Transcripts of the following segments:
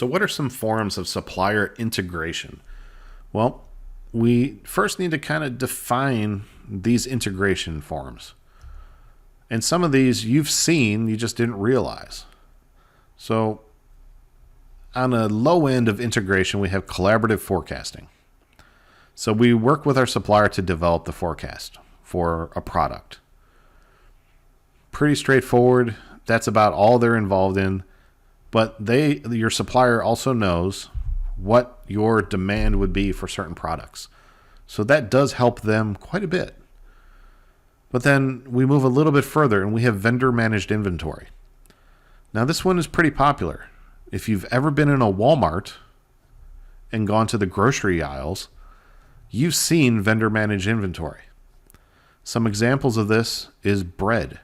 So what are some forms of supplier integration? Well, we first need to kind of define these integration forms. And some of these you've seen, you just didn't realize. So on a low end of integration, we have collaborative forecasting. So we work with our supplier to develop the forecast for a product. Pretty straightforward. That's about all they're involved in. But your supplier also knows what your demand would be for certain products. So that does help them quite a bit. But then we move a little bit further and we have vendor managed inventory. Now this one is pretty popular. If you've ever been in a Walmart and gone to the grocery aisles, you've seen vendor managed inventory. Some examples of this is bread.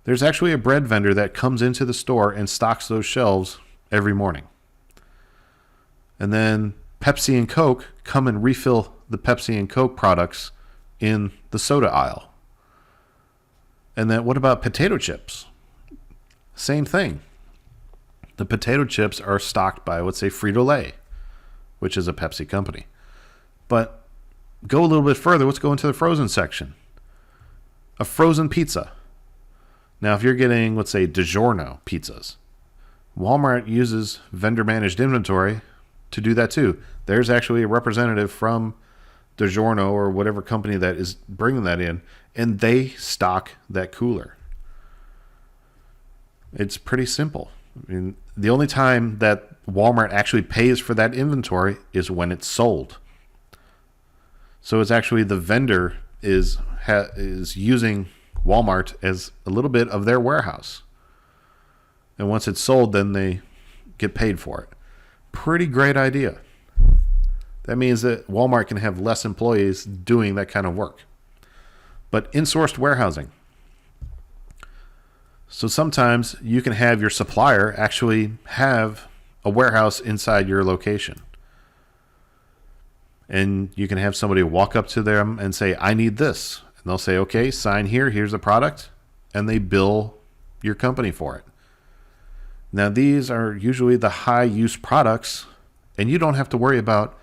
There's actually a bread vendor that comes into the store and stocks those shelves every morning. And then Pepsi and Coke come and refill the Pepsi and Coke products in the soda aisle. And then what about potato chips? Same thing. The potato chips are stocked by, let's say, Frito-Lay, which is a Pepsi company. But go a little bit further. Let's go into the frozen section. A frozen pizza. Now, if you're getting, let's say, DiGiorno pizzas, Walmart uses vendor-managed inventory to do that too. There's actually a representative from DiGiorno or whatever company that is bringing that in, and they stock that cooler. It's pretty simple. I mean, the only time that Walmart actually pays for that inventory is when it's sold. So it's actually the vendor is using Walmart as a little bit of their warehouse. And once it's sold, then they get paid for it. Pretty great idea. That means that Walmart can have less employees doing that kind of work. But insourced warehousing. So sometimes you can have your supplier actually have a warehouse inside your location. And you can have somebody walk up to them and say, I need this. And they'll say, okay, sign here. Here's the product. And they bill your company for it. Now, these are usually the high use products, and you don't have to worry about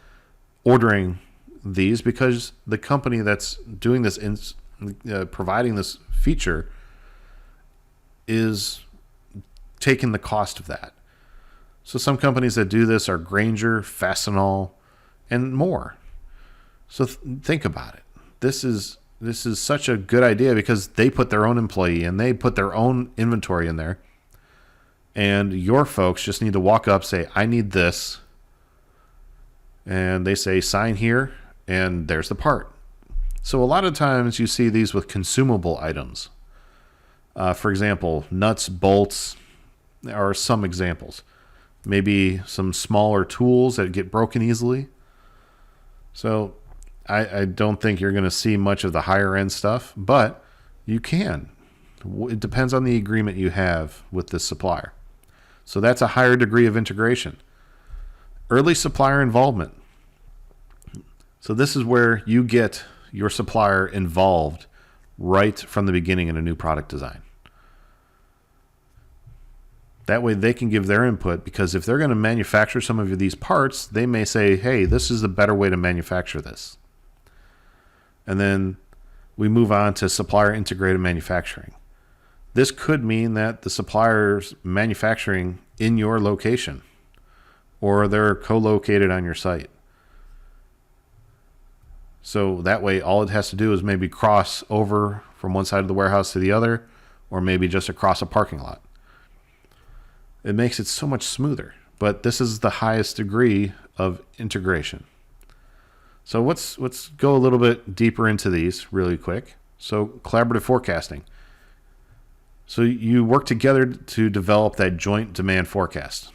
ordering these because the company that's doing this, providing this feature, is taking the cost of that. So some companies that do this are Grainger, Fastenal, and more. So think about it. This is such a good idea because they put their own employee and they put their own inventory in there. And your folks just need to walk up, say, I need this. And they say, sign here, and there's the part. So a lot of times you see these with consumable items. For example, nuts, bolts are some examples. Maybe some smaller tools that get broken easily. So I don't think you're going to see much of the higher end stuff, but you can. It depends on the agreement you have with this supplier. So that's a higher degree of integration. Early supplier involvement. So this is where you get your supplier involved right from the beginning in a new product design. That way they can give their input, because if they're going to manufacture some of these parts, they may say, hey, this is the better way to manufacture this. And then we move on to supplier integrated manufacturing. This could mean that the supplier's manufacturing in your location, or they're co-located on your site. So that way all it has to do is maybe cross over from one side of the warehouse to the other, or maybe just across a parking lot. It makes it so much smoother, but this is the highest degree of integration. So let's go a little bit deeper into these really quick. So collaborative forecasting. So you work together to develop that joint demand forecast.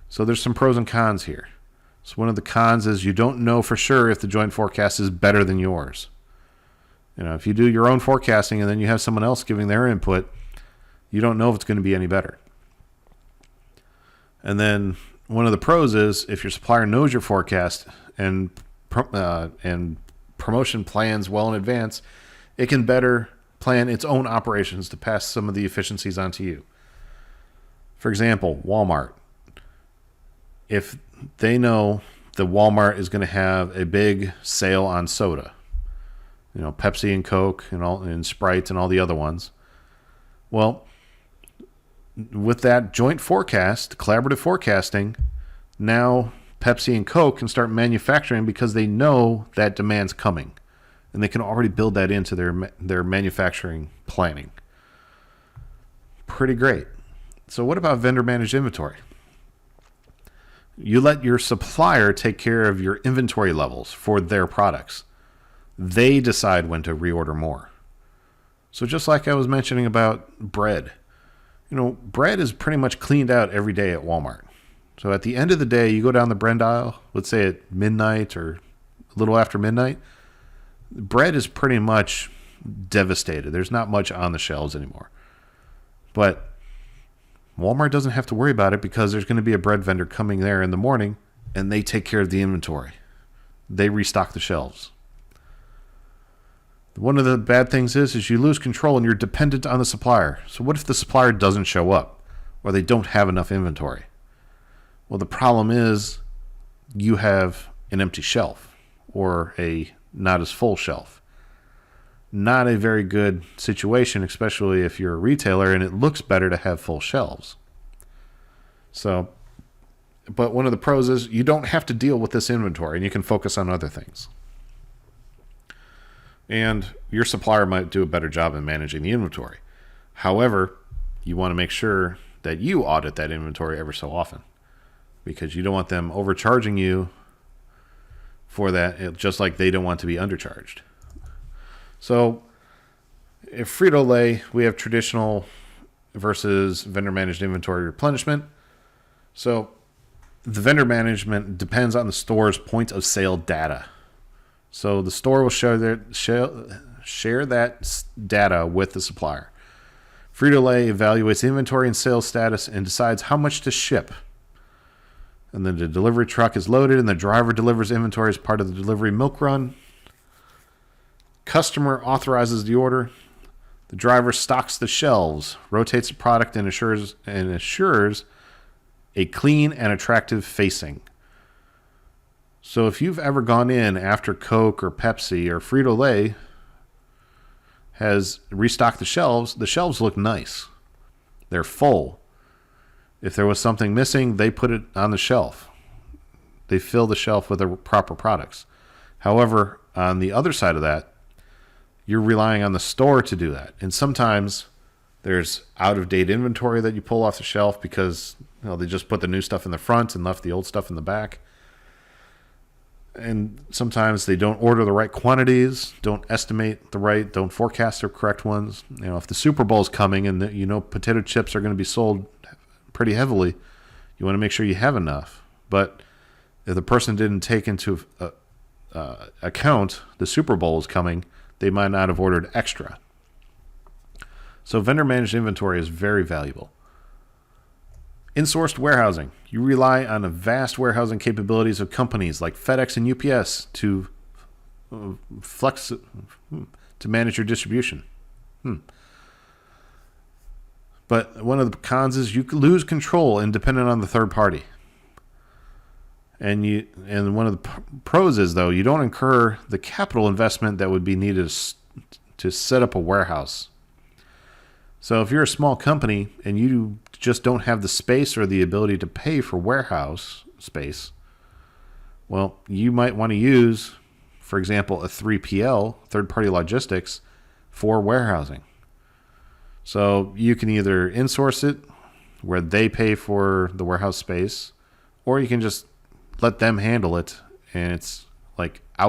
So there's some pros and cons here. So one of the cons is you don't know for sure if the joint forecast is better than yours. You know, if you do your own forecasting and then you have someone else giving their input, you don't know if it's going to be any better. And then one of the pros is if your supplier knows your forecast and promotion plans well in advance, it can better plan its own operations to pass some of the efficiencies onto you. For example, Walmart. if they know that Walmart is going to have a big sale on soda, Pepsi and Coke and Sprite and all the other ones, well, with that joint forecast, collaborative forecasting, now Pepsi and Coke can start manufacturing because they know that demand's coming, and they can already build that into their manufacturing planning. Pretty great. So what about vendor managed inventory? You let your supplier take care of your inventory levels for their products. They decide when to reorder more. So just like I was mentioning about bread, bread is pretty much cleaned out every day at Walmart. So at the end of the day, you go down the bread aisle, let's say at midnight or a little after midnight, bread is pretty much devastated. There's not much on the shelves anymore. But Walmart doesn't have to worry about it because there's going to be a bread vendor coming there in the morning, and they take care of the inventory. They restock the shelves. One of the bad things is you lose control and you're dependent on the supplier. So what if the supplier doesn't show up or they don't have enough inventory? Well, the problem is you have an empty shelf or a not as full shelf. Not a very good situation, especially if you're a retailer and it looks better to have full shelves. So, but one of the pros is you don't have to deal with this inventory and you can focus on other things. And your supplier might do a better job in managing the inventory. However, you want to make sure that you audit that inventory ever so often, because you don't want them overcharging you for that, just like they don't want to be undercharged. So if Frito-Lay, we have traditional versus vendor managed inventory replenishment. So the vendor management depends on the store's point of sale data. So the store will share that data with the supplier. Frito-Lay evaluates inventory and sales status and decides how much to ship. And then the delivery truck is loaded and the driver delivers inventory as part of the delivery milk run. Customer authorizes the order. The driver stocks the shelves, rotates the product, and assures a clean and attractive facing. So if you've ever gone in after Coke or Pepsi or Frito-Lay has restocked the shelves look nice. They're full. If there was something missing, they put it on the shelf. They fill the shelf with the proper products. However, on the other side of that, you're relying on the store to do that. And sometimes there's out-of-date inventory that you pull off the shelf because they just put the new stuff in the front and left the old stuff in the back. And sometimes they don't order the right quantities, don't estimate don't forecast the correct ones. If the Super Bowl is coming and potato chips are going to be sold pretty heavily, you want to make sure you have enough. But if the person didn't take into account the Super Bowl is coming, they might not have ordered extra. So vendor managed inventory is very valuable. Insourced warehousing. You rely on the vast warehousing capabilities of companies like FedEx and UPS to manage your distribution. But one of the cons is you lose control and dependent on the third party. And one of the pros is, though, you don't incur the capital investment that would be needed to set up a warehouse. So if you're a small company and you just don't have the space or the ability to pay for warehouse space, well, you might want to use, for example, a 3PL, third-party logistics, for warehousing. So you can either insource it, where they pay for the warehouse space, or you can just let them handle it, and it's like not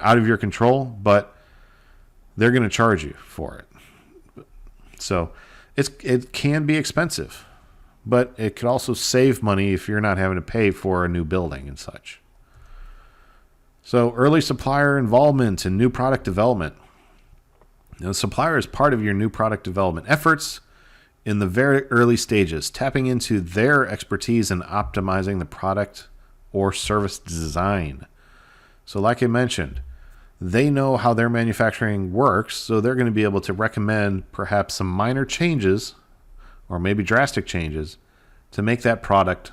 out of your control, but they're going to charge you for it. So it can be expensive, but it could also save money if you're not having to pay for a new building and such. So early supplier involvement in new product development. The supplier is part of your new product development efforts in the very early stages, tapping into their expertise in optimizing the product or service design. So like I mentioned, they know how their manufacturing works, so they're going to be able to recommend perhaps some minor changes or maybe drastic changes to make that product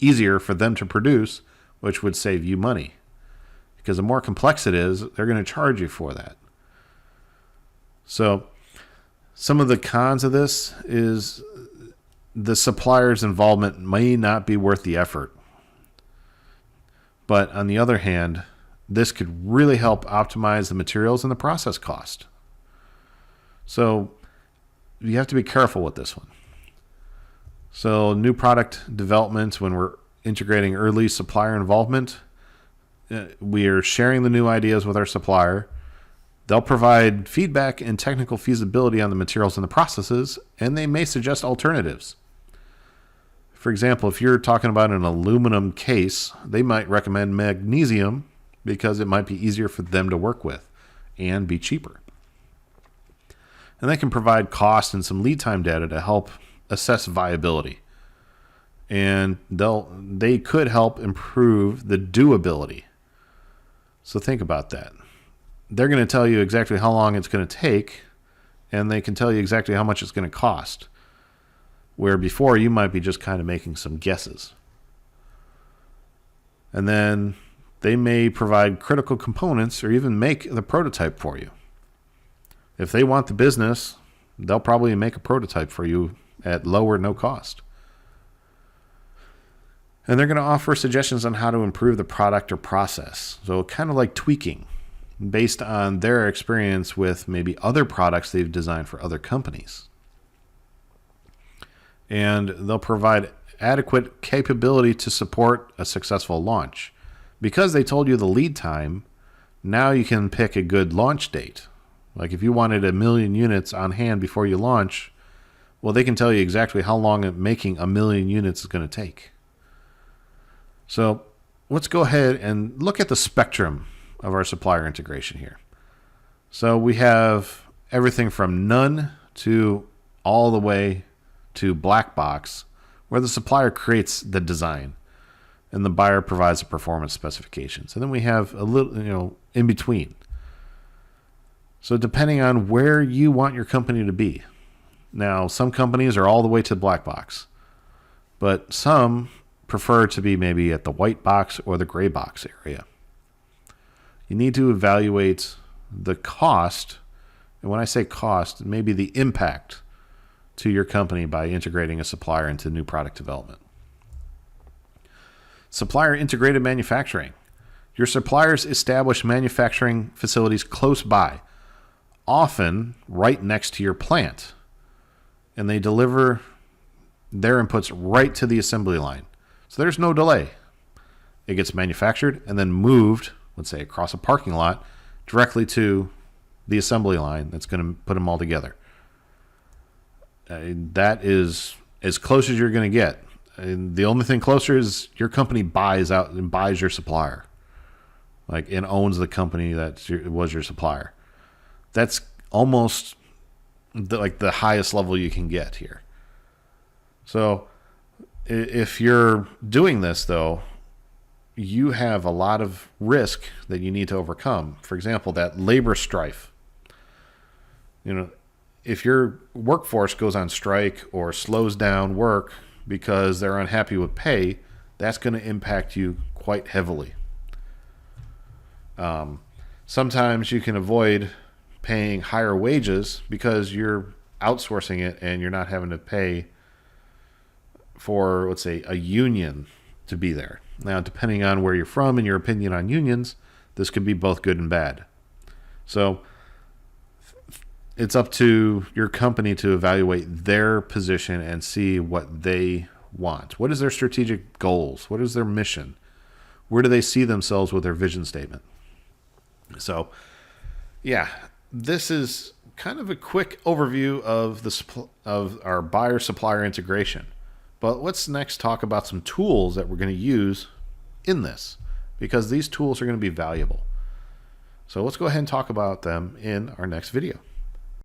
easier for them to produce, which would save you money. Because the more complex it is, they're going to charge you for that. So some of the cons of this is the supplier's involvement may not be worth the effort. But on the other hand, this could really help optimize the materials and the process cost. So you have to be careful with this one. So new product development, when we're integrating early supplier involvement, we are sharing the new ideas with our supplier. They'll provide feedback and technical feasibility on the materials and the processes, and they may suggest alternatives. For example, if you're talking about an aluminum case, they might recommend magnesium because it might be easier for them to work with and be cheaper. And they can provide cost and some lead time data to help assess viability. And they could help improve the doability. So think about that. They're going to tell you exactly how long it's going to take, and they can tell you exactly how much it's going to cost. Where before you might be just kind of making some guesses. And then they may provide critical components or even make the prototype for you. If they want the business, they'll probably make a prototype for you at low or no cost. And they're going to offer suggestions on how to improve the product or process. So kind of like tweaking based on their experience with maybe other products they've designed for other companies. And they'll provide adequate capability to support a successful launch. Because they told you the lead time, now you can pick a good launch date. Like if you wanted 1 million units on hand before you launch, well, they can tell you exactly how long making 1 million units is going to take. So let's go ahead and look at the spectrum of our supplier integration here. So we have everything from none to all the way to black box, where the supplier creates the design and the buyer provides the performance specifications. And then we have a little, in between. So depending on where you want your company to be. Now, some companies are all the way to the black box, but some prefer to be maybe at the white box or the gray box area. You need to evaluate the cost. And when I say cost, maybe the impact to your company by integrating a supplier into new product development. Supplier integrated manufacturing. Your suppliers establish manufacturing facilities close by, often right next to your plant, and they deliver their inputs right to the assembly line. So there's no delay. It gets manufactured and then moved, let's say across a parking lot, directly to the assembly line that's going to put them all together. That is as close as you're going to get. And the only thing closer is your company buys out and buys your supplier, and owns the company that was your supplier. That's almost the highest level you can get here. So if you're doing this, though, you have a lot of risk that you need to overcome. For example, that labor strife. If your workforce goes on strike or slows down work because they're unhappy with pay, that's going to impact you quite heavily. Sometimes you can avoid paying higher wages because you're outsourcing it and you're not having to pay for, let's say, a union to be there. Now, depending on where you're from and your opinion on unions, this could be both good and bad. So it's up to your company to evaluate their position and see what they want. What is their strategic goals? What is their mission? Where do they see themselves with their vision statement? So, yeah, this is kind of a quick overview of our buyer-supplier integration. But let's next talk about some tools that we're going to use in this, because these tools are going to be valuable. So let's go ahead and talk about them in our next video.